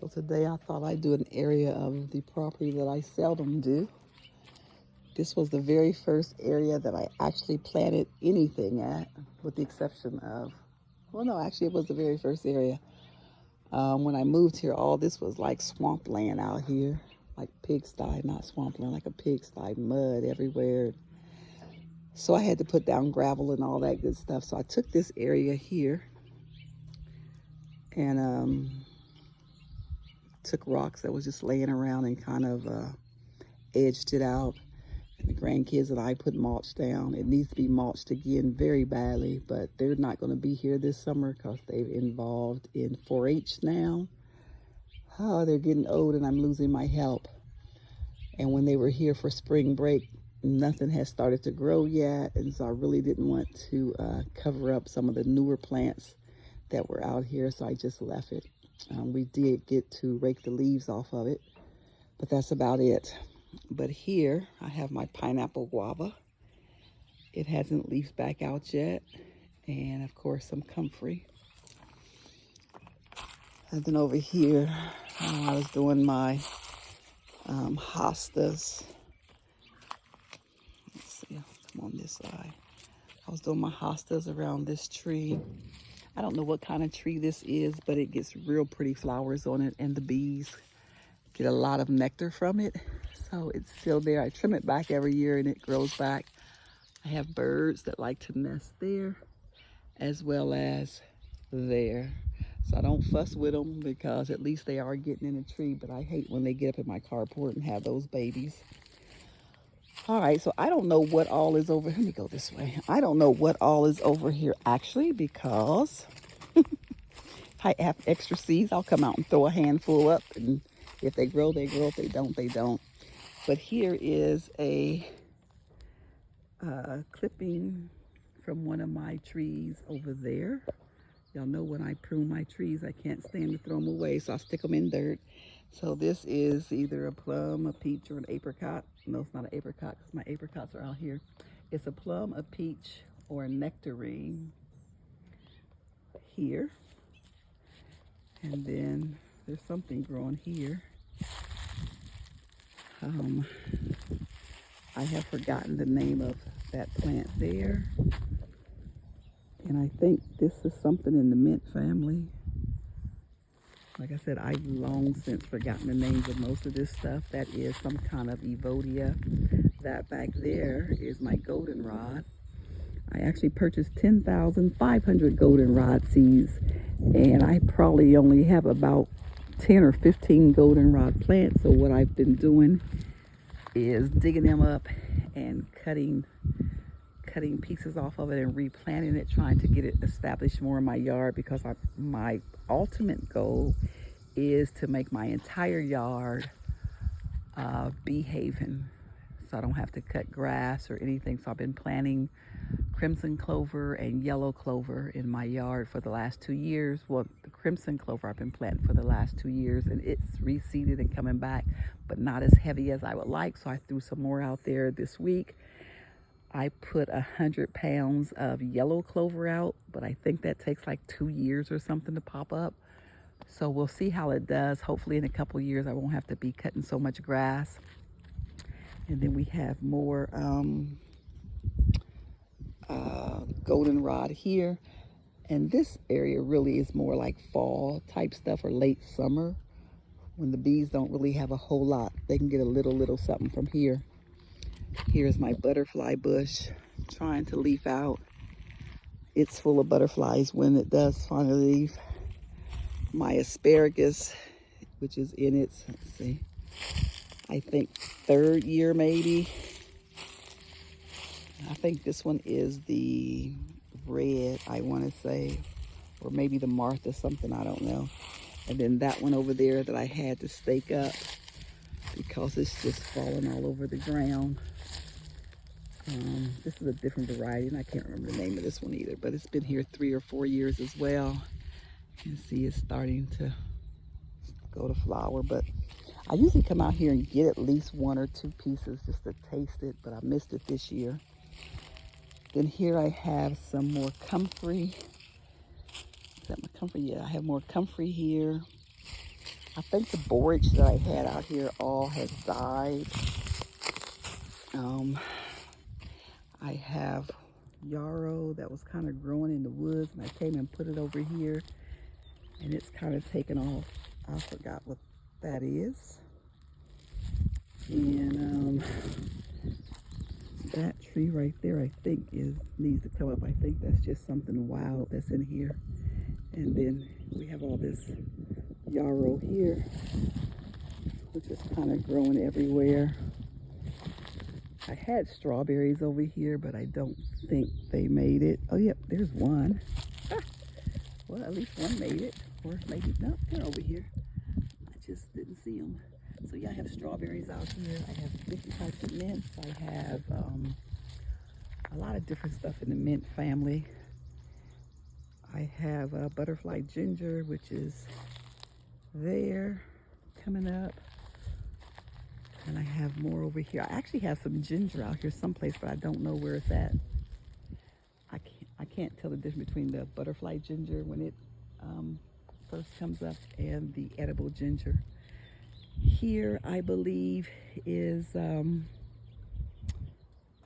So today I thought I'd do an area of the property that I seldom do. This was the very first area that I actually planted anything at, with the exception of, well, no, actually it was the very first area. When I moved here, all this was like swampland out here, like pigsty, not swampland, like a pigsty, mud everywhere. So I had to put down gravel and all that good stuff. So I took this area here and took rocks that was just laying around and kind of edged it out. And the grandkids and I put mulch down. It needs to be mulched again very badly, but they're not going to be here this summer because they're involved in 4-H now. Oh, they're getting old and I'm losing my help. And when they were here for spring break, nothing has started to grow yet. And so I really didn't want to cover up some of the newer plants that were out here, so I just left it. We did get to rake the leaves off of it, but that's about it. But here I have my pineapple guava. It hasn't leafed back out yet. And of course some comfrey. And then over here, I was doing my hostas. Let's see, I'll come on this side. I was doing my hostas around this tree. I don't know what kind of tree this is, but it gets real pretty flowers on it, and the bees get a lot of nectar from it. So it's still there. I trim it back every year and it grows back. I have birds that like to nest there as well as there. So I don't fuss with them because at least they are getting in a tree, but I hate when they get up in my carport and have those babies. All right, so I don't know what all is over. Let me go this way. I don't know what all is over here actually, because I have extra seeds. I'll come out and throw a handful up, and if they grow, they grow. If they don't, they don't. But here is a clipping from one of my trees over there. Y'all know when I prune my trees, I can't stand to throw them away, so I stick them in dirt. So this is either a plum, a peach, or an apricot. No, it's not an apricot because my apricots are out here. It's a plum, a peach, or a nectarine here. And then there's something growing here. I have forgotten the name of that plant there. And I think this is something in the mint family. Like I said, I've long since forgotten the names of most of this stuff. That is some kind of evodia. That back there is my goldenrod. I actually purchased 10,500 goldenrod seeds, and I probably only have about 10 or 15 goldenrod plants. So what I've been doing is digging them up and cutting pieces off of it and replanting it, trying to get it established more in my yard, because my ultimate goal is to make my entire yard a bee haven, so I don't have to cut grass or anything. So I've been planting crimson clover and yellow clover in my yard for the last 2 years. Well, the crimson clover I've been planting for the last 2 years, and it's reseeded and coming back, but not as heavy as I would like. So I threw some more out there this week. I put 100 pounds of yellow clover out, but I think that takes like 2 years or something to pop up. So we'll see how it does. Hopefully in a couple years I won't have to be cutting so much grass. And then we have more goldenrod here. And this area really is more like fall type stuff or late summer, when the bees don't really have a whole lot. They can get a little something from here. Here's my butterfly bush trying to leaf out. It's full of butterflies when it does finally leaf. My asparagus, which is in its, let's see, I think 3rd year maybe. I think this one is the red, I want to say, or maybe the Martha something, I don't know. And then that one over there that I had to stake up because it's just falling all over the ground. This is a different variety, and I can't remember the name of this one either, but it's been here 3 or 4 years as well. You can see it's starting to go to flower, but I usually come out here and get at least 1 or 2 pieces just to taste it, but I missed it this year. Then here I have some more comfrey. Is that my comfrey? Yeah, I have more comfrey here. I think the borage that I had out here all has died. I have yarrow that was kind of growing in the woods, and I came and put it over here, and it's kind of taken off. I forgot what that is. And that tree right there, I think needs to come up. I think that's just something wild that's in here. And then we have all this yarrow here, which is kind of growing everywhere. I had strawberries over here, but I don't think they made it. Oh, yep, there's one. Well, at least one made it. Or maybe, no, they're over here. I just didn't see them. So yeah, I have strawberries out here. I have different types of mints. I have a lot of different stuff in the mint family. I have butterfly ginger, which is there, coming up. And I have more over here. I actually have some ginger out here someplace, but I don't know where it's at. I can't tell the difference between the butterfly ginger when it first comes up and the edible ginger. Here, I believe, is, oh,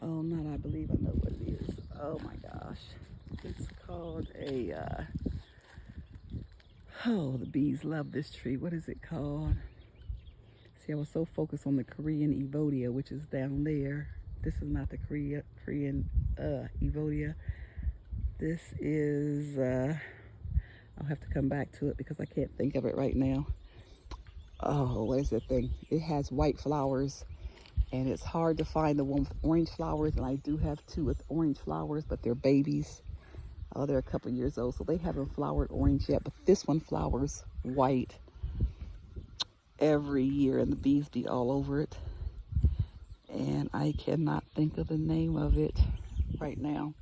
not I believe, I know what it is. Oh my gosh. It's called a, oh, the bees love this tree. What is it called? See, I was so focused on the Korean Evodia, which is down there. This is not the Korean Evodia. This is, I'll have to come back to it because I can't think of it right now. Oh, what is that thing? It has white flowers, and it's hard to find the one with orange flowers, and I do have two with orange flowers, but they're babies. Oh, they're a couple years old, so they haven't flowered orange yet, but this one flowers white every year, and the bees be all over it. And I cannot think of the name of it right now.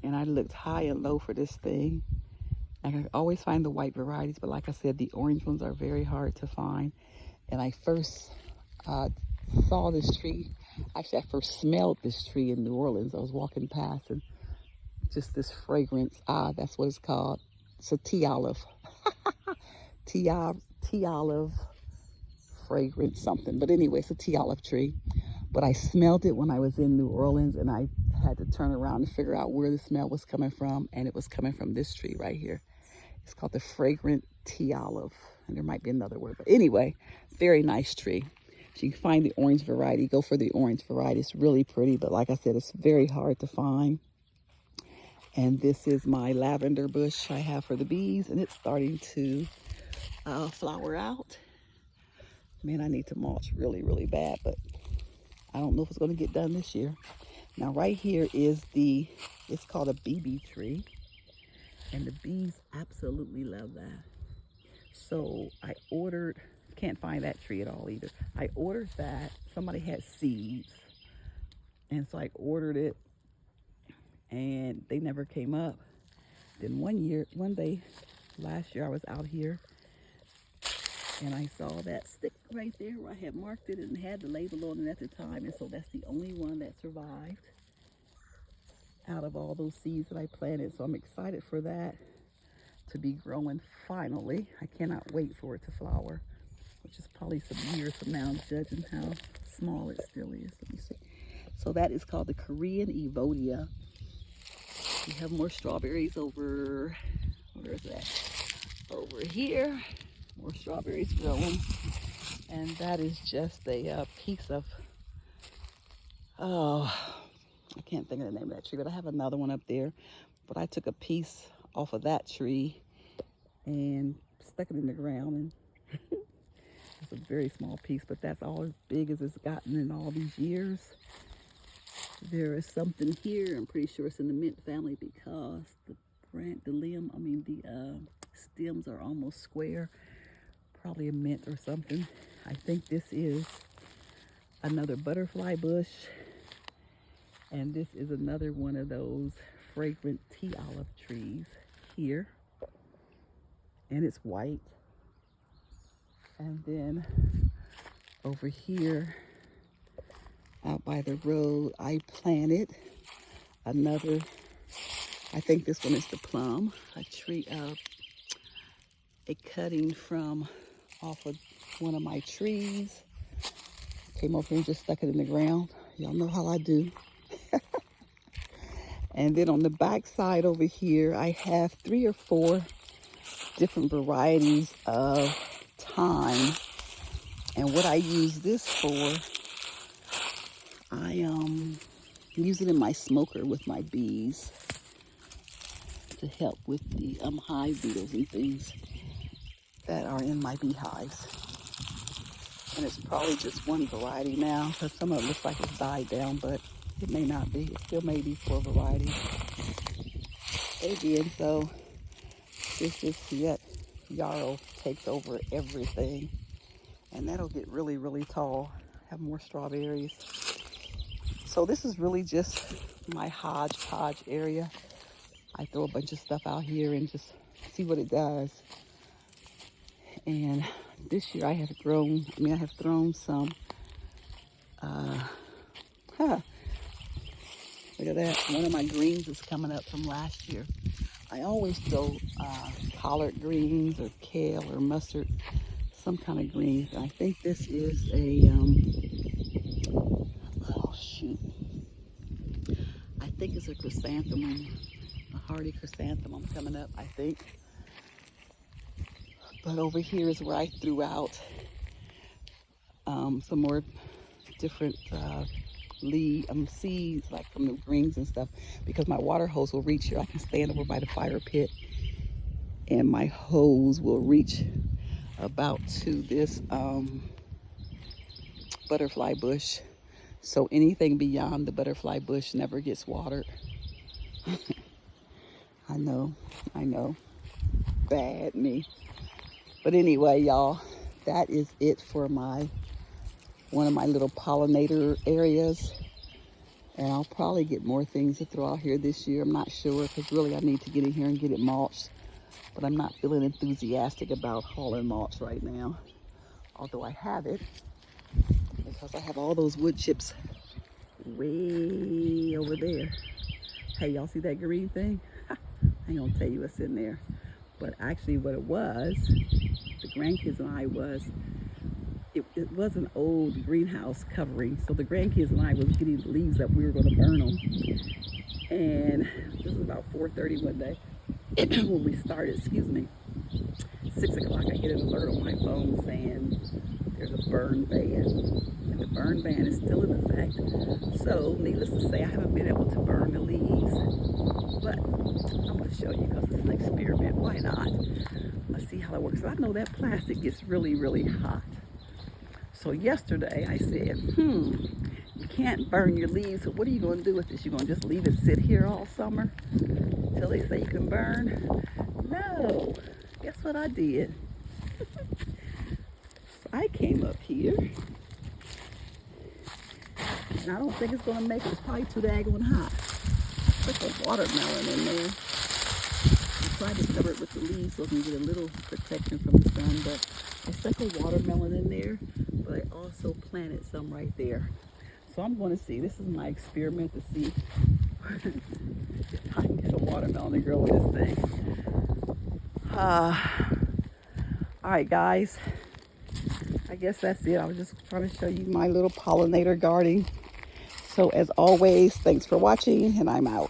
And I looked high and low for this thing. I can always find the white varieties, but like I said, the orange ones are very hard to find. And I first saw this tree. Actually, I first smelled this tree in New Orleans. I was walking past, and just this fragrance. That's what it's called. It's a tea olive. tea olive fragrance something. But anyway, it's a tea olive tree. But I smelled it when I was in New Orleans, and I had to turn around and figure out where the smell was coming from, and it was coming from this tree right here. It's called the fragrant tea olive, and there might be another word, but anyway, very nice tree. If you can find the orange variety, go for the orange variety. It's really pretty, but like I said, it's very hard to find. And this is my lavender bush I have for the bees, and it's starting to flower out. Man, I need to mulch really, really bad, but I don't know if it's going to get done this year. Now, right here is it's called a BB tree, and the bees absolutely love that. So I can't find that tree at all either. I ordered that. Somebody had seeds, and so I ordered it, and they never came up. Then one day, last year, I was out here, and I saw that stick right there where I had marked it and had the label on it at the time. And so that's the only one that survived out of all those seeds that I planted. So I'm excited for that to be growing finally. I cannot wait for it to flower, which is probably some years from now, judging how small it still is. Let me see. So that is called the Korean Evodia. We have more strawberries over, where is that? Over here. More strawberries growing, and that is just a piece of, oh, I can't think of the name of that tree, but I have another one up there. But I took a piece off of that tree and stuck it in the ground, and it's a very small piece, but that's all as big as it's gotten in all these years. There is something here. I'm pretty sure it's in the mint family because the stems are almost square. Probably a mint or something. I think this is another butterfly bush, and this is another one of those fragrant tea olive trees here, and it's white. And then over here out by the road, I planted another, I think this one is the plum, a tree of a cutting from off of one of my trees. Came over here and just stuck it in the ground. Y'all know how I do. And then on the back side over here, I have 3 or 4 different varieties of thyme. And what I use this for, I use it in my smoker with my bees to help with the hive beetles and things that are in my beehives. And it's probably just one variety now, because some of it looks like it's died down, but it may not be. It still may be 4 varieties. Again, so this is yet yarrow takes over everything. And that'll get really, really tall, have more strawberries. So this is really just my hodgepodge area. I throw a bunch of stuff out here and just see what it does. And this year I have thrown some, look at that. One of my greens is coming up from last year. I always throw collard greens or kale or mustard, some kind of greens. I think this is a, I think it's a chrysanthemum, a hardy chrysanthemum coming up, I think. But over here is where I threw out some more different seeds, like from the greens and stuff, because my water hose will reach here. I can stand over by the fire pit and my hose will reach about to this butterfly bush. So anything beyond the butterfly bush never gets watered. I know, bad me. But anyway, y'all, that is it for one of my little pollinator areas. And I'll probably get more things to throw out here this year. I'm not sure, because really I need to get in here and get it mulched. But I'm not feeling enthusiastic about hauling mulch right now. Although I have it, because I have all those wood chips way over there. Hey, y'all see that green thing? I ain't gonna tell you what's in there. But actually what it was, the grandkids and I it was an old greenhouse covering. So the grandkids and I was getting the leaves that we were gonna burn them. And this was about 4:30 one day when we started, 6 o'clock I get an alert on my phone saying there's a burn ban. And the burn ban is still in effect. So needless to say, I haven't been able to burn the leaves. But I'm going to show you because it's an experiment. Why not? Let's see how it works. I know that plastic gets really, really hot. So yesterday I said, you can't burn your leaves. So what are you going to do with this? You're going to just leave it sit here all summer until they say you can burn? No. Guess what I did? So I came up here. And I don't think it's going to make it. It's probably too daggone hot. Put the watermelon in there. I tried to cover it with the leaves so I can get a little protection from the sun, but I stuck a watermelon in there, but I also planted some right there. So I'm going to see. This is my experiment to see if I can get a watermelon to grow with this thing. All right, guys. I guess that's it. I was just trying to show you my little pollinator garden. So as always, thanks for watching, and I'm out.